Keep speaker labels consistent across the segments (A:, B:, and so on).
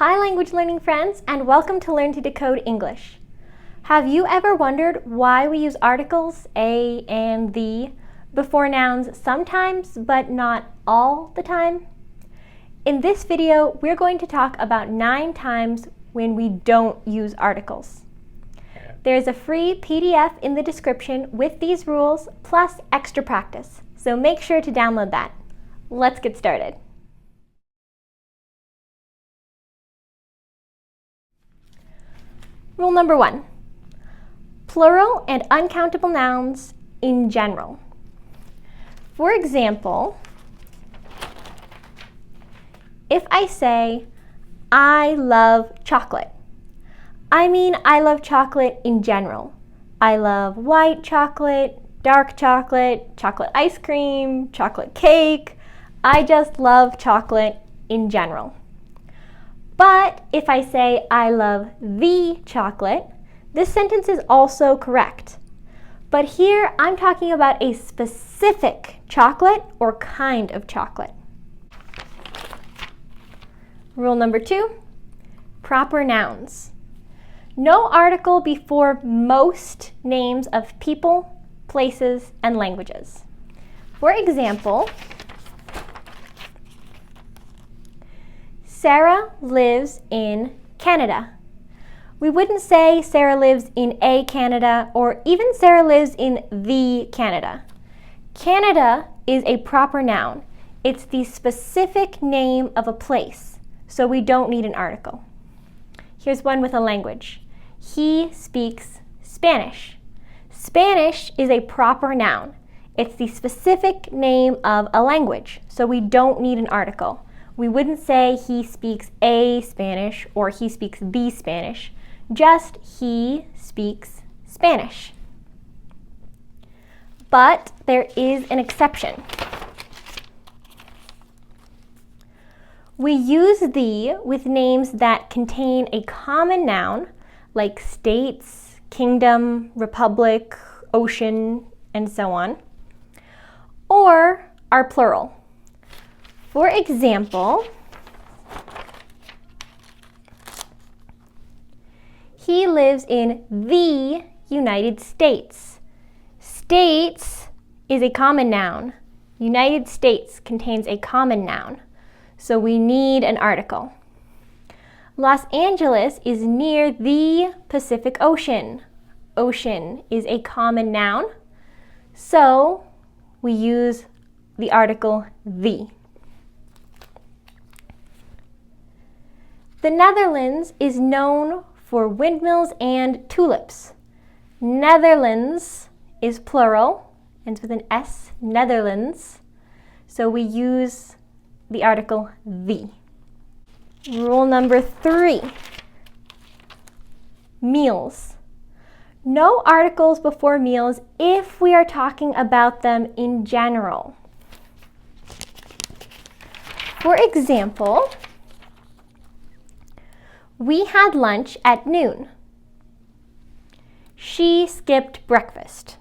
A: Hi language learning friends, and welcome to Learn to Decode English. Have you ever wondered why we use articles, a and the, before nouns sometimes but not all the time? In this video, we're going to talk about 9 times when we don't use articles. There's a free PDF in the description with these rules plus extra practice, so make sure to download that. Let's get started. Rule number 1, plural and uncountable nouns in general. For example, if I say, I love chocolate, I mean I love chocolate in general. I love white chocolate, dark chocolate, chocolate ice cream, chocolate cake. I just love chocolate in general. But if I say I love the chocolate, this sentence is also correct. But here I'm talking about a specific chocolate or kind of chocolate. Rule number 2, proper nouns. No article before most names of people, places, and languages. For example, Sarah lives in Canada. We wouldn't say Sarah lives in a Canada or even Sarah lives in the Canada. Canada is a proper noun. It's the specific name of a place, so we don't need an article. Here's one with a language. He speaks Spanish. Spanish is a proper noun. It's the specific name of a language, so we don't need an article. We wouldn't say he speaks a Spanish or he speaks the Spanish, just he speaks Spanish. But there is an exception. We use the with names that contain a common noun like states, kingdom, republic, ocean, and so on, or are plural. For example, he lives in the United States. States is a common noun. United States contains a common noun, so we need an article. Los Angeles is near the Pacific Ocean. Ocean is a common noun, so we use the article the. The Netherlands is known for windmills and tulips. Netherlands is plural, ends with an S, Netherlands, so we use the article the. Rule number 3, meals. No articles before meals if we are talking about them in general. For example, we had lunch at noon. She skipped breakfast.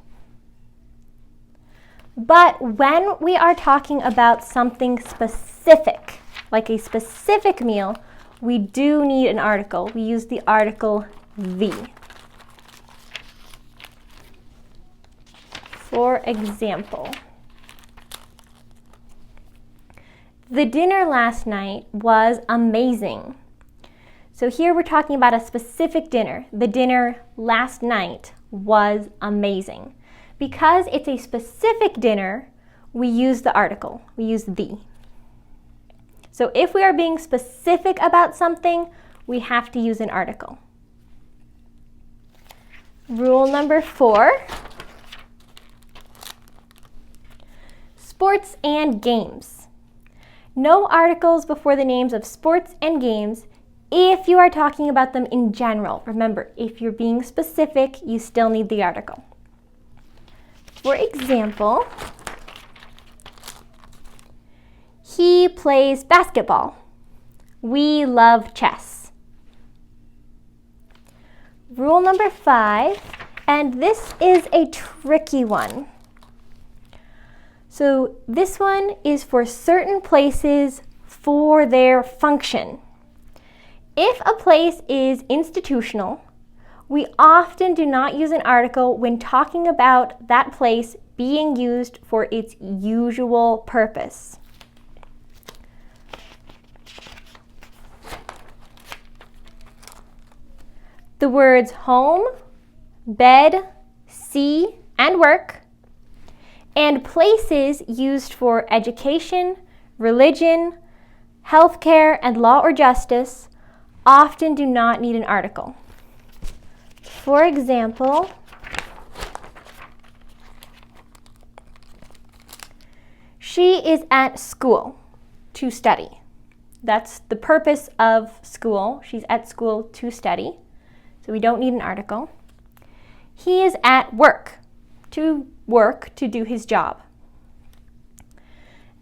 A: But when we are talking about something specific, like a specific meal, we do need an article. We use the article the. For example, the dinner last night was amazing. So here we're talking about a specific dinner. The dinner last night was amazing. Because it's a specific dinner, we use the article. We use the. So if we are being specific about something, we have to use an article. Rule number 4, sports and games. No articles before the names of sports and games if you are talking about them in general. Remember, if you're being specific, you still need the article. For example, he plays basketball. We love chess. Rule number 5, and this is a tricky one. So this one is for certain places for their function. If a place is institutional, we often do not use an article when talking about that place being used for its usual purpose. The words home, bed, sea, and work, and places used for education, religion, healthcare, and law or justice often do not need an article. For example, she is at school to study. That's the purpose of school. She's at school to study, so we don't need an article. He is at work to do his job.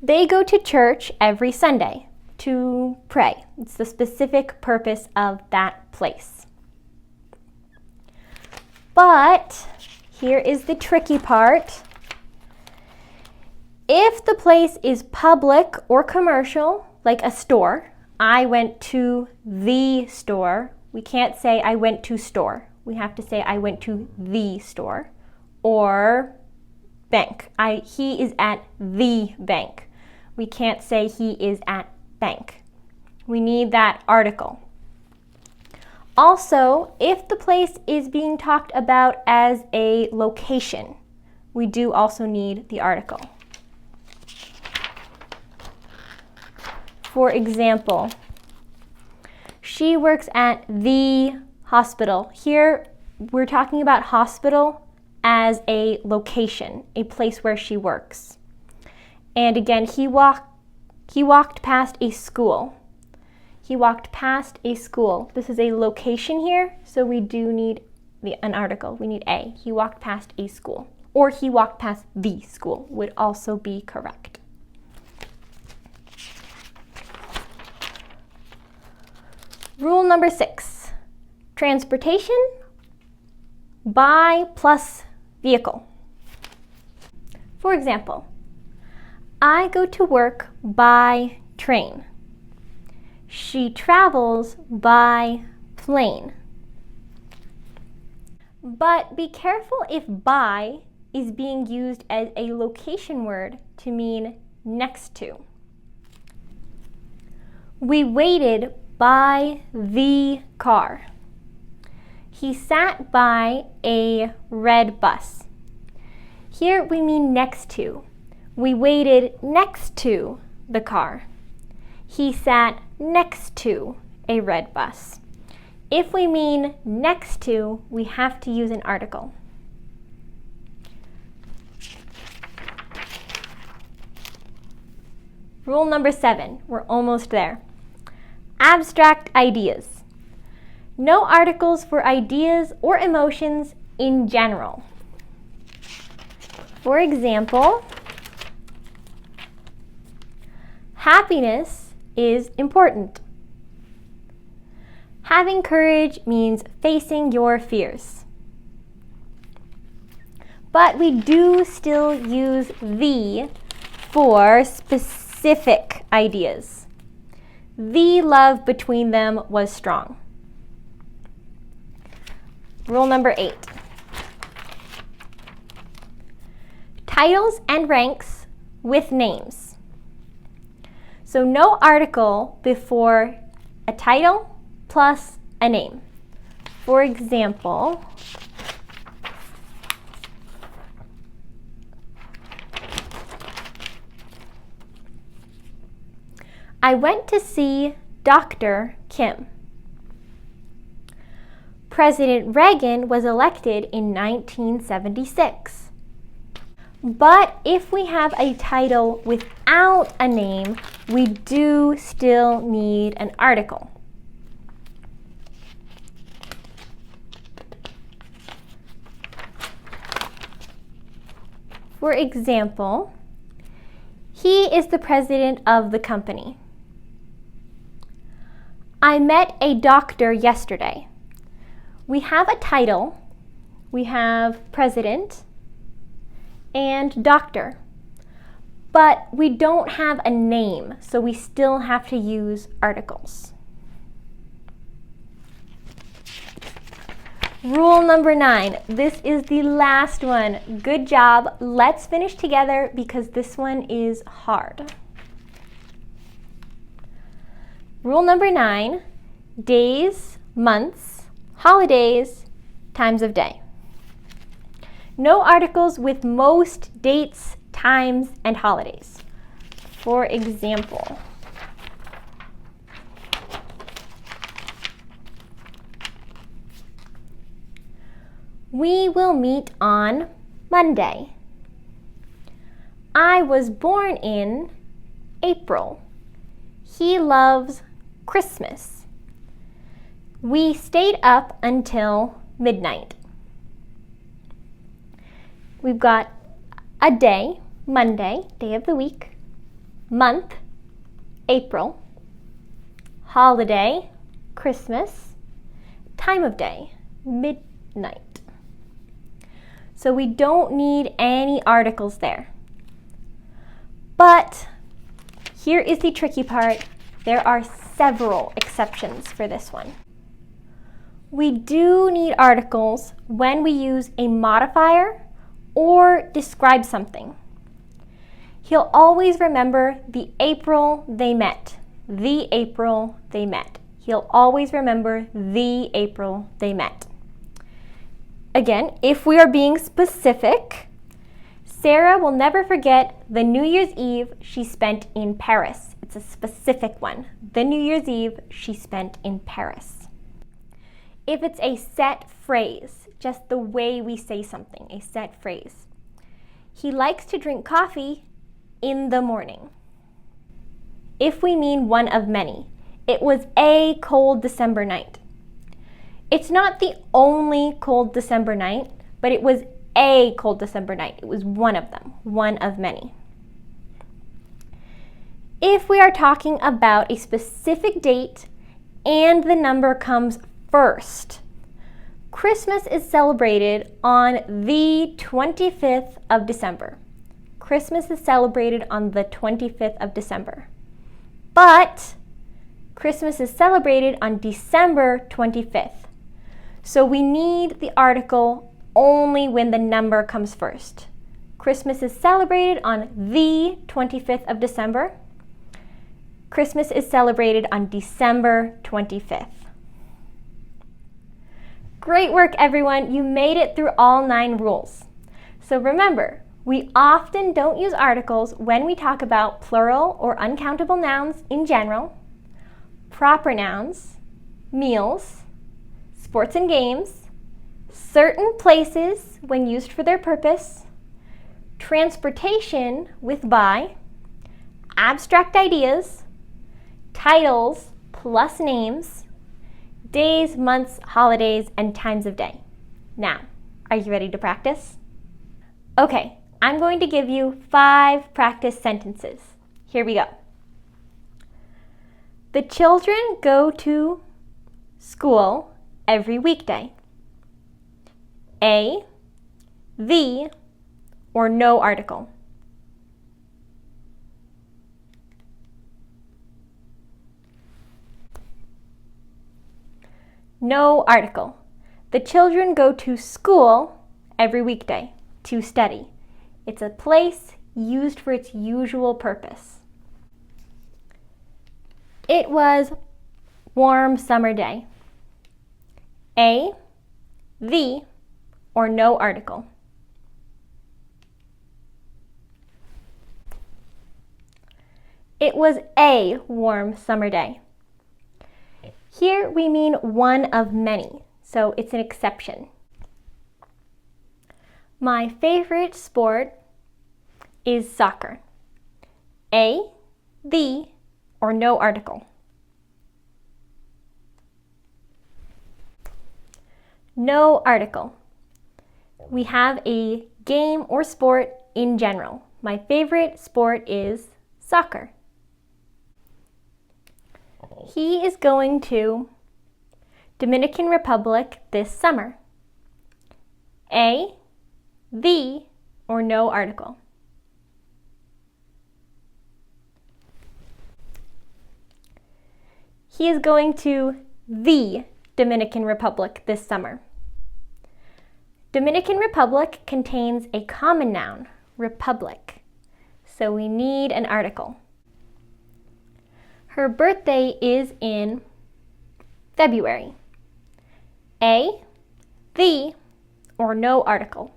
A: They go to church every Sunday to pray. It's the specific purpose of that place. But here is the tricky part. If the place is public or commercial, like a store, I went to the store. We can't say I went to store. We have to say I went to the store. Or bank. He is at the bank. We can't say he is at bank. We need that article. Also, if the place is being talked about as a location, we do also need the article. For example, she works at the hospital. Here, we're talking about hospital as a location, a place where she works. And again, he walked past a school. He walked past a school. This is a location here, so we do need an article. We need a. He walked past a school. Or he walked past the school would also be correct. Rule number 6. Transportation by plus vehicle. For example, I go to work by train. She travels by plane. But be careful if by is being used as a location word to mean next to. We waited by the car. He sat by a red bus. Here we mean next to. We waited next to the car. He sat next to a red bus. If we mean next to, we have to use an article. Rule number 7. We're almost there. Abstract ideas. No articles for ideas or emotions in general. For example, happiness is important. Having courage means facing your fears. But we do still use the for specific ideas. The love between them was strong. Rule number 8. Titles and ranks with names. So no article before a title plus a name. For example, I went to see Dr. Kim. President Reagan was elected in 1976. But if we have a title without a name, we do still need an article. For example, he is the president of the company. I met a doctor yesterday. We have a title, we have president and doctor, but we don't have a name, so we still have to use articles. Rule number 9. This is the last one. Good job. Let's finish together because this one is hard. Rule number 9. Days, months, holidays, times of day. No articles with most dates, times, and holidays. For example, we will meet on Monday. I was born in April. He loves Christmas. We stayed up until midnight. We've got a day, Monday, day of the week, month, April, holiday, Christmas, time of day, midnight. So we don't need any articles there. But here is the tricky part. There are several exceptions for this one. We do need articles when we use a modifier or describe something. He'll always remember the April they met. The April they met. He'll always remember the April they met. Again, if we are being specific, Sarah will never forget the New Year's Eve she spent in Paris. It's a specific one. The New Year's Eve she spent in Paris. If it's a set phrase, just the way we say something, a set phrase. He likes to drink coffee in the morning. If we mean one of many, it was a cold December night. It's not the only cold December night, but it was a cold December night. It was one of them, one of many. If we are talking about a specific date and the number comes first, Christmas is celebrated on the 25th of December. Christmas is celebrated on the 25th of December. But Christmas is celebrated on December 25th. So we need the article only when the number comes first. Christmas is celebrated on the 25th of December. Christmas is celebrated on December 25th. Great work, everyone. You made it through all 9 rules. So remember, we often don't use articles when we talk about plural or uncountable nouns in general, proper nouns, meals, sports and games, certain places when used for their purpose, transportation with by, abstract ideas, titles plus names, days, months, holidays, and times of day. Now, are you ready to practice? Okay, I'm going to give you 5 practice sentences. Here we go. The children go to school every weekday. A, the, or no article. No article. The children go to school every weekday to study. It's a place used for its usual purpose. It was warm summer day. A, the, or no article. It was a warm summer day. Here we mean one of many, so it's an exception. My favorite sport is soccer. A, the, or no article. No article. We have a game or sport in general. My favorite sport is soccer. He is going to Dominican Republic this summer. A, the, or no article. He is going to the Dominican Republic this summer. Dominican Republic contains a common noun, republic, so we need an article. Her birthday is in February. A, the, or no article.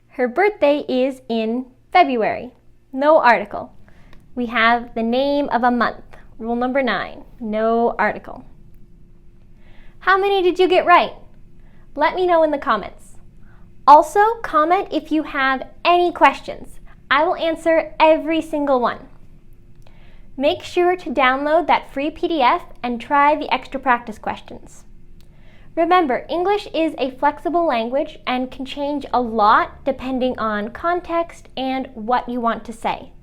A: Her birthday is in February. No article. We have the name of a month. Rule number 9. No article. How many did you get right? Let me know in the comments. Also, comment if you have any questions. I will answer every single one. Make sure to download that free PDF and try the extra practice questions. Remember, English is a flexible language and can change a lot depending on context and what you want to say.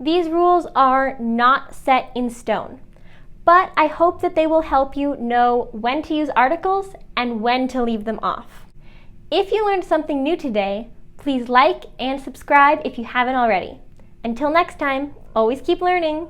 A: These rules are not set in stone, but I hope that they will help you know when to use articles and when to leave them off. If you learned something new today, please like and subscribe if you haven't already. Until next time, always keep learning.